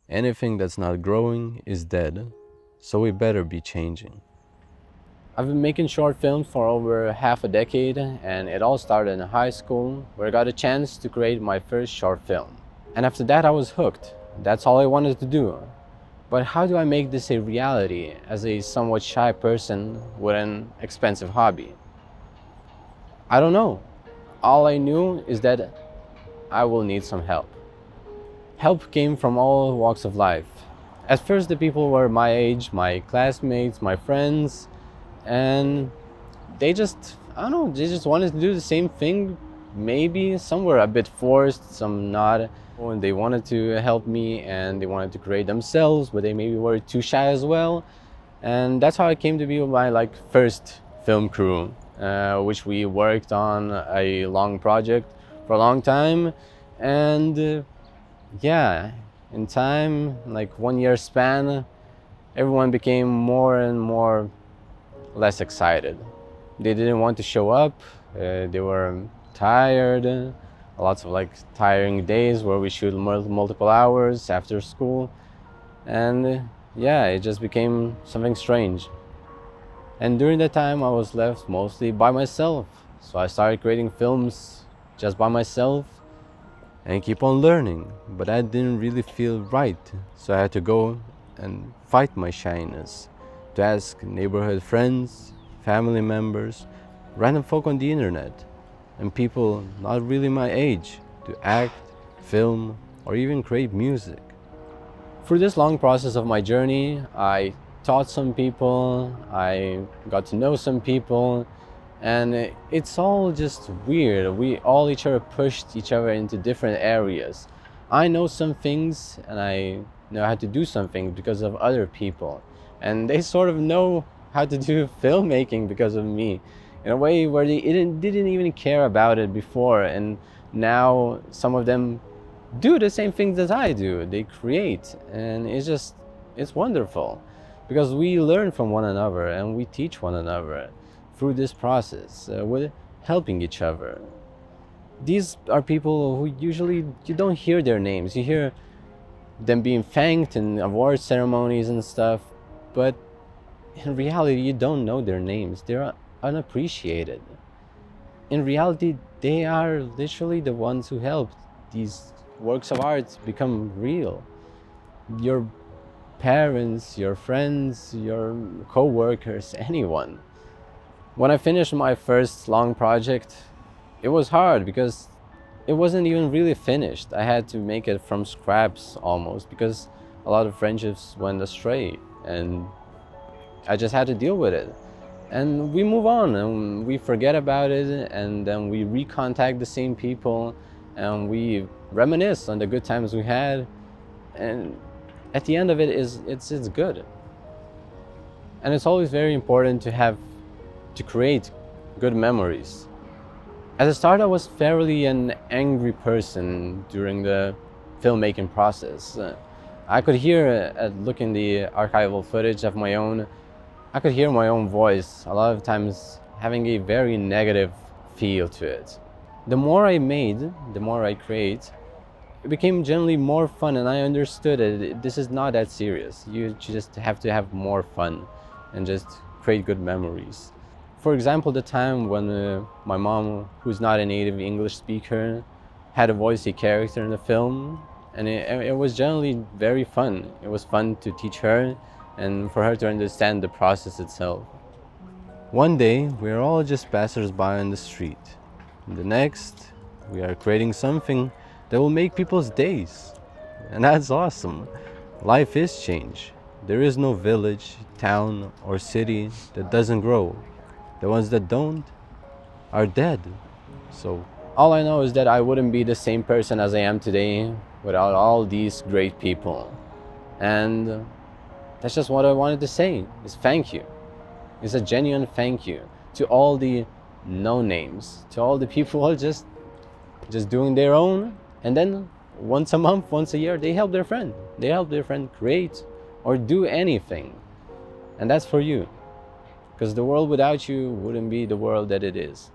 Anything that's not growing is dead, so we better be changing. I've been making short films for over half a decade, and it all started in high school, where I got a chance to create my first short film. And after that, I was hooked. That's all I wanted to do. But how do I make this a reality as a somewhat shy person with an expensive hobby? I don't know. All I knew is that I will need some help. Help came from all walks of life. At first, the people were my age, my classmates, my friends, and they just, I don't know, they just wanted to do the same thing. Maybe some were a bit forced, some not. And they wanted to help me and they wanted to create themselves, but they maybe were too shy as well. And that's how I came to be with my first film crew, which we worked on a long project for a long time. And yeah, in time, like 1 year span, everyone became more and more less excited. They didn't want to show up. They were tired. Lots of tiring days where we shoot multiple hours after school, and yeah, it just became something strange. And during that time, I was left mostly by myself. So I started creating films just by myself and keep on learning. But that didn't really feel right. So I had to go and fight my shyness, to ask neighborhood friends, family members, random folk on the internet, and people not really my age to act, film, or even create music. Through this long process of my journey, I taught some people, I got to know some people, and it's all just weird. We all each other pushed each other into different areas. I know some things and I know how to do some things because of other people, and they sort of know how to do filmmaking because of me, in a way where they didn't even care about it before, and now some of them do the same things that I do. They create, and it's wonderful because we learn from one another and we teach one another through this process. We're helping each other. These are people who usually you don't hear their names. You hear them being thanked in award ceremonies and stuff, but in reality, you don't know their names. They're unappreciated. In reality, they are literally the ones who helped these works of art become real. Your parents, your friends, your co-workers, anyone. When I finished my first long project, it was hard because it wasn't even really finished. I had to make it from scraps almost because a lot of friendships went astray, and I just had to deal with it. And we move on and we forget about it, and then we recontact the same people and we reminisce on the good times we had, and at the end of it it's good. And it's always very important to create good memories. At the start, I was fairly an angry person during the filmmaking process. I could hear, looking the archival footage of my own, I could hear my own voice a lot of times having a very negative feel to it. The more I made, the more I create, it became generally more fun, and I understood it. This is not that serious. You just have to have more fun and just create good memories. For example, the time when my mom, who's not a native English speaker, had to voice a character in the film, and it was generally very fun. It was fun to teach her and for her to understand the process itself. One day, we are all just passers-by on the street. And the next, we are creating something that will make people's days. And that's awesome. Life is change. There is no village, town, or city that doesn't grow. The ones that don't are dead. So all I know is that I wouldn't be the same person as I am today without all these great people. And that's just what I wanted to say, is thank you. It's a genuine thank you to all the no names, to all the people who are just doing their own, and then once a month, once a year, they help their friend. They help their friend create or do anything. And that's for you. Because the world without you wouldn't be the world that it is.